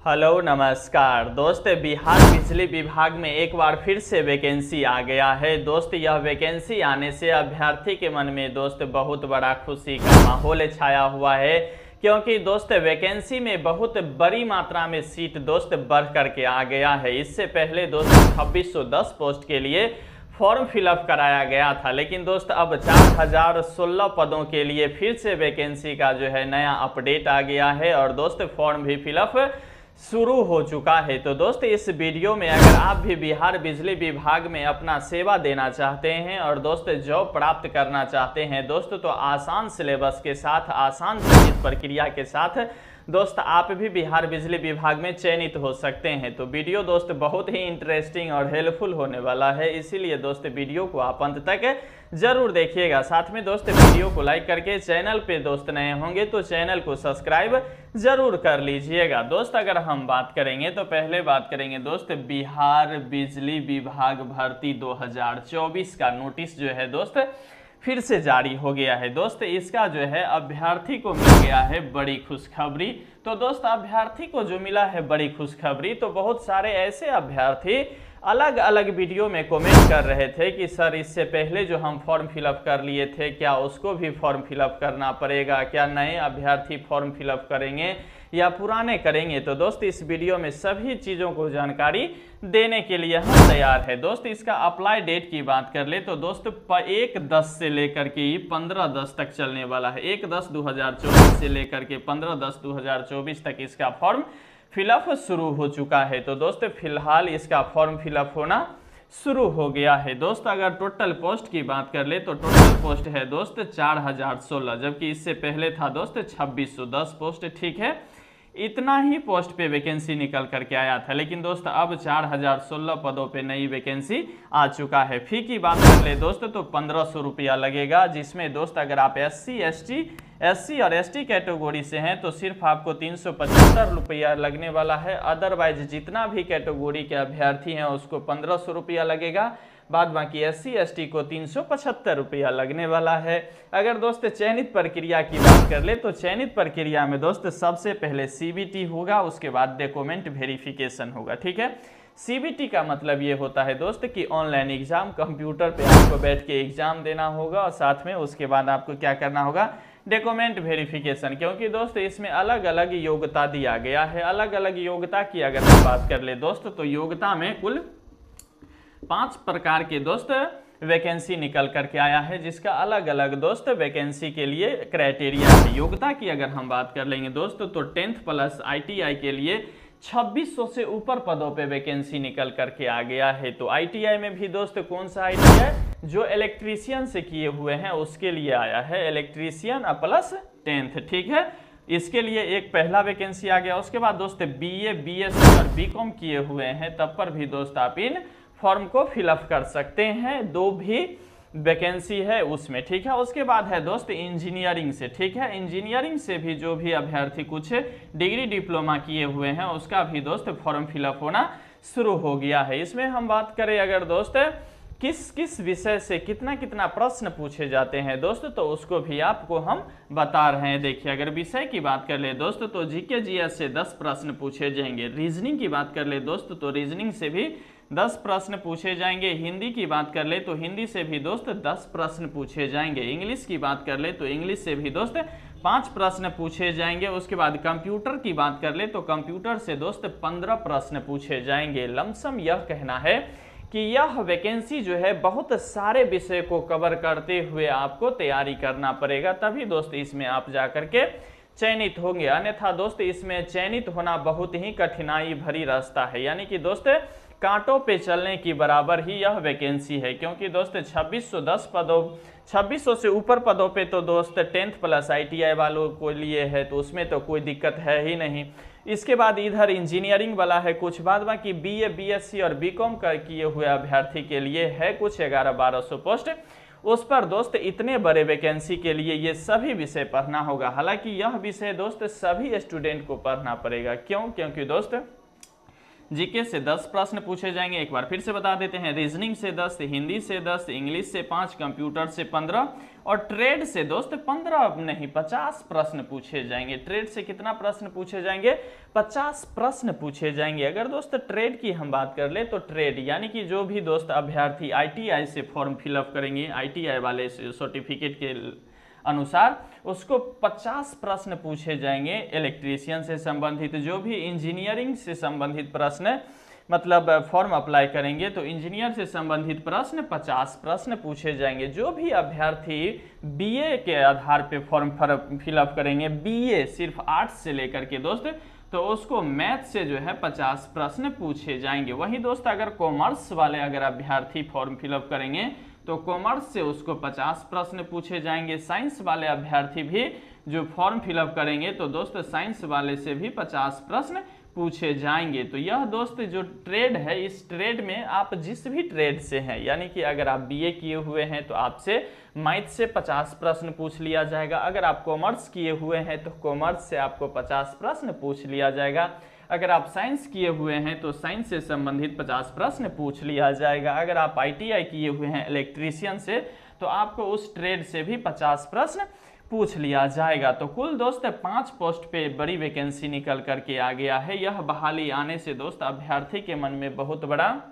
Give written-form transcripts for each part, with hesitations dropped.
Hello नमस्कार दोस्त, बिहार बिजली विभाग में एक बार फिर से वैकेंसी आ गया है। दोस्त यह वैकेंसी आने से अभ्यर्थी के मन में दोस्त बहुत बड़ा खुशी का माहौल छाया हुआ है, क्योंकि दोस्त वैकेंसी में बहुत बड़ी मात्रा में सीट दोस्त बढ़ करके आ गया है। इससे पहले दोस्त 2610 पोस्ट के लिए फॉर्म फिलअप कराया गया था, लेकिन दोस्त अब 4016 पदों के लिए फिर से वैकेंसी का जो है नया अपडेट आ गया है और दोस्त फॉर्म भी फिलअप शुरू हो चुका है। तो दोस्त इस वीडियो में अगर आप भी बिहार बिजली विभाग में अपना सेवा देना चाहते हैं और दोस्त जॉब प्राप्त करना चाहते हैं दोस्त, तो आसान सिलेबस के साथ, आसान चयनित प्रक्रिया के साथ दोस्त आप भी बिहार बिजली विभाग में चयनित हो सकते हैं। तो वीडियो दोस्त बहुत ही इंटरेस्टिंग और हेल्पफुल होने वाला है, इसीलिए दोस्त वीडियो को आप अंत तक जरूर देखिएगा। साथ में दोस्त वीडियो को लाइक करके चैनल पे दोस्त नए होंगे तो चैनल को सब्सक्राइब जरूर कर लीजिएगा। दोस्त अगर हम बात करेंगे तो पहले बात करेंगे दोस्त बिहार बिजली विभाग भर्ती 2024 का नोटिस जो है दोस्त फिर से जारी हो गया है। दोस्त इसका जो है अभ्यर्थी को मिल गया है बड़ी खुशखबरी। तो दोस्त अभ्यर्थी को जो मिला है बड़ी खुशखबरी, तो बहुत सारे ऐसे अभ्यर्थी अलग अलग वीडियो में कमेंट कर रहे थे कि सर इससे पहले जो हम फॉर्म फिलअप कर लिए थे क्या उसको भी फॉर्म फिलअप करना पड़ेगा, क्या नए अभ्यर्थी फॉर्म फिलअप करेंगे या पुराने करेंगे। तो दोस्त इस वीडियो में सभी चीज़ों को जानकारी देने के लिए हम तैयार है। दोस्त इसका अप्लाई डेट की बात कर ले तो दोस्त 1/10 से लेकर के 15/10 तक चलने वाला है। 1/10/2024 से लेकर के 15/10/2024 तक इसका फॉर्म फिलअप शुरू हो चुका है। तो दोस्त फिलहाल इसका फॉर्म फिलअप होना शुरू हो गया है। दोस्त अगर टोटल पोस्ट की बात कर ले तो टोटल पोस्ट है दोस्त 4016, जबकि इससे पहले था दोस्त 2610 पोस्ट। ठीक है, इतना ही पोस्ट पे वैकेंसी निकल करके आया था, लेकिन दोस्त अब 4016 पदों पे नई वैकेंसी आ चुका है। फी की बात कर ले दोस्त तो 1500 रुपया लगेगा, जिसमें दोस्त अगर आप एससी और एसटी कैटेगरी से हैं तो सिर्फ आपको 375 रुपया लगने वाला है। अदरवाइज जितना भी कैटेगरी के अभ्यर्थी हैं उसको 1500 रुपया लगेगा, बाद बाकी एससी एसटी को 375 रुपया लगने वाला है। अगर दोस्त चयनित प्रक्रिया की बात कर ले तो चयनित प्रक्रिया में दोस्त सबसे पहले सीबीटी होगा, उसके बाद डॉक्यूमेंट वेरिफिकेशन होगा। ठीक है, सीबीटी का मतलब ये होता है दोस्त कि ऑनलाइन एग्जाम, कंप्यूटर पे आपको बैठ के एग्जाम देना होगा और साथ में उसके बाद आपको क्या करना होगा, डॉक्यूमेंट वेरिफिकेशन। क्योंकि दोस्त इसमें अलग अलग योग्यता दिया गया है। अलग अलग योग्यता की अगर हम बात कर ले दोस्त तो योग्यता में कुल 5 प्रकार के दोस्त वैकेंसी निकल करके आया है, जिसका अलग अलग दोस्त वैकेंसी के लिए क्राइटेरिया है। योग्यता की अगर हम बात कर लेंगे दोस्त तो 10th प्लस ITI के लिए 2600 से ऊपर पदों पे वैकेंसी निकल करके आ गया है। तो ITI में भी दोस्त कौन सा ITI जो इलेक्ट्रीशियन से किए हुए हैं उसके लिए आया है, इलेक्ट्रीशियन प्लस 10th। ठीक है, इसके लिए एक पहला वैकेंसी आ गया। उसके बाद दोस्त BA BSc और BCom किए हुए हैं तब पर भी दोस्त आप इन फॉर्म को फिलअप कर सकते हैं, 2 भी वैकेंसी है उसमें। ठीक है, उसके बाद है दोस्त इंजीनियरिंग से। ठीक है, इंजीनियरिंग से भी जो भी अभ्यर्थी कुछ डिग्री डिप्लोमा किए हुए हैं उसका भी दोस्त फॉर्म फिलअप होना शुरू हो गया है। इसमें हम बात करें अगर दोस्त किस किस विषय से कितना कितना प्रश्न पूछे जाते हैं दोस्त, तो उसको भी आपको हम बता रहे हैं। देखिए अगर विषय की बात कर ले दोस्त तो GK GS से 10 प्रश्न पूछे जाएंगे। रीजनिंग की बात कर ले दोस्त तो रीजनिंग से भी 10 प्रश्न पूछे जाएंगे। हिंदी की बात कर ले तो हिंदी से भी दोस्त 10 प्रश्न पूछे जाएंगे। इंग्लिश की बात कर ले तो इंग्लिश से भी दोस्त 5 प्रश्न पूछे जाएंगे। उसके बाद कंप्यूटर की बात कर ले तो कंप्यूटर से दोस्त 15 प्रश्न पूछे जाएंगे। लमसम यह कहना है कि यह वैकेंसी जो है बहुत सारे विषय को कवर करते हुए आपको तैयारी करना पड़ेगा, तभी दोस्त इसमें आप जा करके चयनित होंगे। अन्यथा दोस्त इसमें चयनित होना बहुत ही कठिनाई भरी रास्ता है, यानी कि दोस्त कांटों पे चलने की बराबर ही यह वैकेंसी है। क्योंकि दोस्त 2600 से ऊपर पदों पे तो दोस्त 10th प्लस ITI वालों को लिए है, तो उसमें तो कोई दिक्कत है ही नहीं। इसके बाद इधर इंजीनियरिंग वाला है कुछ, बाद बाकी BA BSc और BCom का किए हुए अभ्यर्थी के लिए है कुछ 1100-1200 पोस्ट। उस पर दोस्त इतने बड़े वैकेंसी के लिए ये सभी विषय पढ़ना होगा। हालांकि यह विषय दोस्त सभी स्टूडेंट को पढ़ना पड़ेगा। क्यों? क्योंकि दोस्त जीके से 10 प्रश्न पूछे जाएंगे, एक बार फिर से बता देते हैं। रीजनिंग से 10, हिंदी से 10, इंग्लिश से 5, कंप्यूटर से 15 और ट्रेड से दोस्त 15 नहीं 50 प्रश्न पूछे जाएंगे। ट्रेड से कितना प्रश्न पूछे जाएंगे? 50 प्रश्न पूछे जाएंगे। अगर दोस्त ट्रेड की हम बात कर ले तो ट्रेड यानी कि जो भी दोस्त अभ्यर्थी ITI से फॉर्म फिलअप करेंगे, ITI वाले सर्टिफिकेट के अनुसार, उसको 50 प्रश्न पूछे जाएंगे। इलेक्ट्रीशियन से संबंधित, जो भी इंजीनियरिंग से संबंधित प्रश्न मतलब फॉर्म अप्लाई करेंगे तो इंजीनियर से संबंधित प्रश्न 50 प्रश्न पूछे जाएंगे। जो भी अभ्यर्थी BA के आधार पे फॉर्म फिलअप करेंगे, BA सिर्फ आर्ट्स से लेकर के दोस्त, तो उसको मैथ से जो है 50 प्रश्न पूछे जाएंगे। वहीं दोस्त अगर कॉमर्स वाले अगर अभ्यर्थी फॉर्म फिलअप करेंगे तो कॉमर्स से उसको 50 प्रश्न पूछे जाएंगे। साइंस वाले अभ्यर्थी भी जो फॉर्म फिलअप करेंगे तो दोस्त साइंस वाले से भी 50 प्रश्न पूछे जाएंगे। तो यह दोस्त जो ट्रेड है, इस ट्रेड में आप जिस भी ट्रेड से हैं, यानी कि अगर आप BA किए हुए हैं तो आपसे मैथ से 50 प्रश्न पूछ लिया जाएगा। अगर आप कॉमर्स किए हुए हैं तो कॉमर्स से आपको 50 प्रश्न पूछ लिया जाएगा। अगर आप साइंस किए हुए हैं तो साइंस से संबंधित 50 प्रश्न पूछ लिया जाएगा। अगर आप ITI किए हुए हैं इलेक्ट्रीशियन से तो आपको उस ट्रेड से भी 50 प्रश्न पूछ लिया जाएगा। तो कुल दोस्त 5 पोस्ट पे बड़ी वैकेंसी निकल करके आ गया है। यह बहाली आने से दोस्त अभ्यर्थी के मन में बहुत बड़ा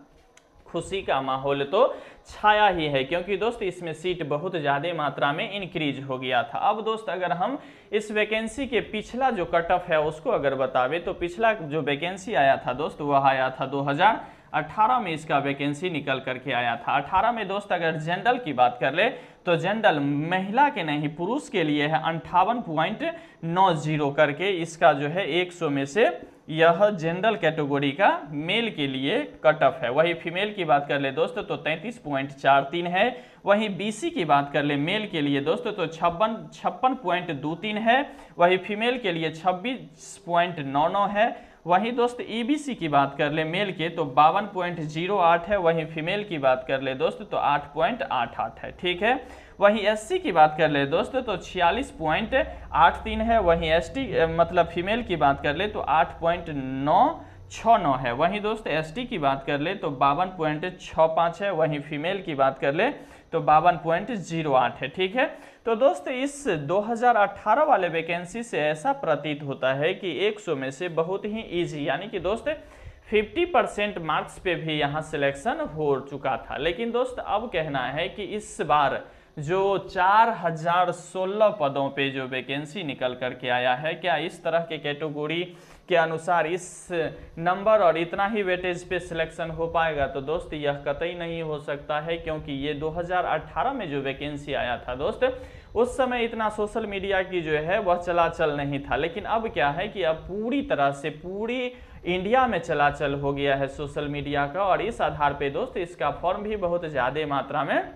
खुशी का माहौल तो छाया ही है, क्योंकि दोस्त इसमें सीट बहुत ज़्यादा मात्रा में इंक्रीज हो गया था। अब दोस्त अगर हम इस वैकेंसी के पिछला जो कट ऑफ है उसको अगर बतावे तो पिछला जो वैकेंसी आया था दोस्त वह आया था 2018 में इसका वैकेंसी निकल करके आया था। 18 में दोस्त अगर जनरल की बात कर ले तो जनरल महिला के नहीं पुरुष के लिए है 58.90 करके, इसका जो है 100 में से यह जनरल कैटेगरी का मेल के लिए कट ऑफ है। वही फीमेल की बात कर ले दोस्तों तो 33.43 है। वहीं BC की बात कर ले मेल के लिए दोस्तों तो 56.23 है। वही फीमेल के लिए 26.99 है। वहीं दोस्त EBC की बात कर ले मेल के तो 52.08 है। वहीं फीमेल की बात कर ले दोस्त तो 8.88 है। ठीक है। वहीं SC की बात कर ले दोस्तों तो 46.83 है। वहीं ST मतलब फीमेल की बात कर ले तो 8.969 है। वहीं दोस्त ST की बात कर ले तो 52.65 है। वहीं फीमेल की बात कर ले तो 52.08 है। ठीक है। तो दोस्त इस 2018 वाले वैकेंसी से ऐसा प्रतीत होता है कि 100 में से बहुत ही इजी यानी कि दोस्त 50% मार्क्स पे भी यहाँ सिलेक्शन हो चुका था। लेकिन दोस्त अब कहना है कि इस बार जो 4016 पदों पे जो वैकेंसी निकल करके आया है, क्या इस तरह के कैटेगरी के अनुसार इस नंबर और इतना ही वेटेज पे सिलेक्शन हो पाएगा? तो दोस्त यह कतई नहीं हो सकता है, क्योंकि ये 2018 में जो वैकेंसी आया था दोस्त उस समय इतना सोशल मीडिया की जो है वह चलाचल नहीं था। लेकिन अब क्या है कि अब पूरी तरह से पूरी इंडिया में चलाचल हो गया है सोशल मीडिया का, और इस आधार पे दोस्त इसका फॉर्म भी बहुत ज़्यादा मात्रा में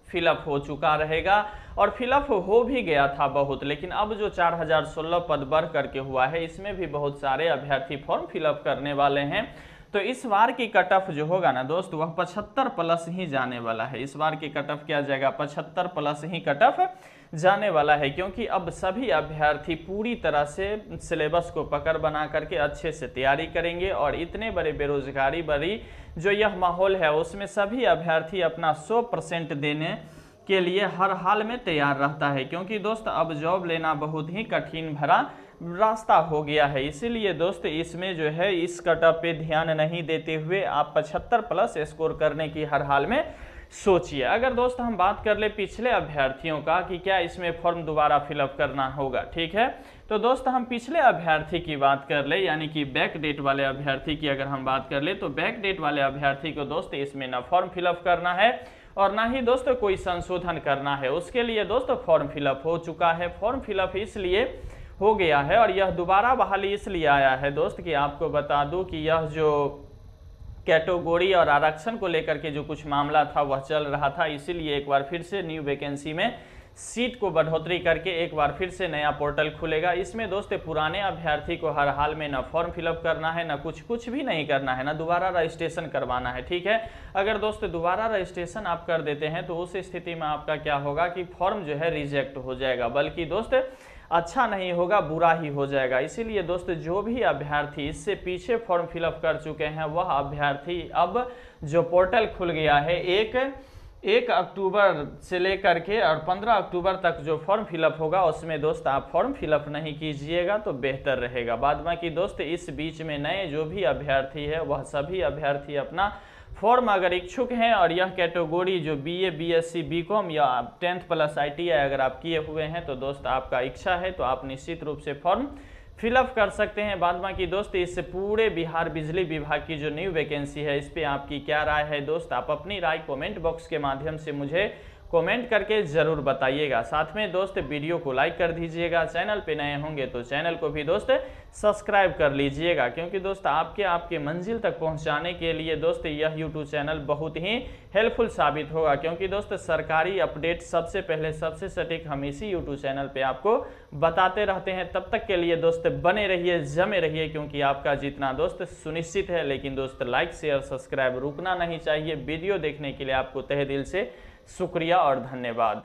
फिलअप हो चुका रहेगा और फिलअप हो भी गया था बहुत। लेकिन अब जो 4016 पद बढ़ करके हुआ है इसमें भी बहुत सारे अभ्यर्थी फॉर्म फिलअप करने वाले हैं। तो इस बार की कट ऑफ जो होगा ना दोस्त वह 75 प्लस ही जाने वाला है। इस बार की कट ऑफ क्या जाएगा? 75 प्लस ही कट ऑफ जाने वाला है, क्योंकि अब सभी अभ्यर्थी पूरी तरह से सिलेबस को पकड़ बना करके अच्छे से तैयारी करेंगे। और इतने बड़े बेरोजगारी बड़ी जो यह माहौल है उसमें सभी अभ्यर्थी अपना 100% देने के लिए हर हाल में तैयार रहता है, क्योंकि दोस्त अब जॉब लेना बहुत ही कठिन भरा रास्ता हो गया है। इसीलिए दोस्त इसमें जो है इस कट ऑफ पे ध्यान नहीं देते हुए आप 75 प्लस स्कोर करने की हर हाल में सोचिए। अगर दोस्त हम बात कर ले पिछले अभ्यर्थियों का कि क्या इसमें फॉर्म दोबारा फिलअप करना होगा, ठीक है, तो दोस्त हम पिछले अभ्यर्थी की बात कर ले यानी कि बैक डेट वाले अभ्यर्थी की अगर हम बात कर ले तो बैक डेट वाले अभ्यर्थी को दोस्त इसमें ना फॉर्म फिलअप करना है और ना ही दोस्तों कोई संशोधन करना है। उसके लिए दोस्तों फॉर्म फिलअप हो चुका है। फॉर्म फिलअप इसलिए हो गया है और यह दोबारा बहाली इसलिए आया है दोस्त कि आपको बता दूं कि यह जो कैटेगरी और आरक्षण को लेकर के जो कुछ मामला था वह चल रहा था, इसीलिए एक बार फिर से न्यू वैकेंसी में सीट को बढ़ोतरी करके एक बार फिर से नया पोर्टल खुलेगा। इसमें दोस्त पुराने अभ्यर्थी को हर हाल में ना फॉर्म फिलअप करना है, ना कुछ भी नहीं करना है, ना दोबारा रजिस्ट्रेशन करवाना है, ठीक है। अगर दोस्त दोबारा रजिस्ट्रेशन आप कर देते हैं तो उस स्थिति में आपका क्या होगा कि फॉर्म जो है रिजेक्ट हो जाएगा, बल्कि दोस्त अच्छा नहीं होगा, बुरा ही हो जाएगा। इसीलिए दोस्त जो भी अभ्यर्थी इससे पीछे फॉर्म फिलअप कर चुके हैं वह अभ्यर्थी अब जो पोर्टल खुल गया है 1 अक्टूबर से लेकर के और 15 अक्टूबर तक जो फॉर्म फिलअप होगा उसमें दोस्त आप फॉर्म फिलअप नहीं कीजिएगा तो बेहतर रहेगा। बाद बाकी दोस्त इस बीच में नए जो भी अभ्यर्थी है वह सभी अभ्यर्थी अपना फॉर्म अगर इच्छुक हैं और यह कैटेगरी जो BA BSc BCom या 10th+ ITI अगर आप किए हुए हैं तो दोस्त आपका इच्छा है तो आप निश्चित रूप से फॉर्म फिलअप कर सकते हैं। बाद बाकी दोस्त इस पूरे बिहार बिजली विभाग की जो न्यू वैकेंसी है इस पे आपकी क्या राय है दोस्त, आप अपनी राय कमेंट बॉक्स के माध्यम से मुझे कमेंट करके ज़रूर बताइएगा। साथ में दोस्त वीडियो को लाइक कर दीजिएगा, चैनल पे नए होंगे तो चैनल को भी दोस्त सब्सक्राइब कर लीजिएगा, क्योंकि दोस्त आपके मंजिल तक पहुंचाने के लिए दोस्त यह यूट्यूब चैनल बहुत ही हेल्पफुल साबित होगा। क्योंकि दोस्त सरकारी अपडेट सबसे पहले सबसे सटीक हम इसी यूट्यूब चैनल पे आपको बताते रहते हैं। तब तक के लिए दोस्त बने रहिए, जमे रहिए, क्योंकि आपका जीतना दोस्त सुनिश्चित है। लेकिन दोस्त लाइक शेयर सब्सक्राइब रुकना नहीं चाहिए। वीडियो देखने के लिए आपको तहे दिल से शुक्रिया और धन्यवाद।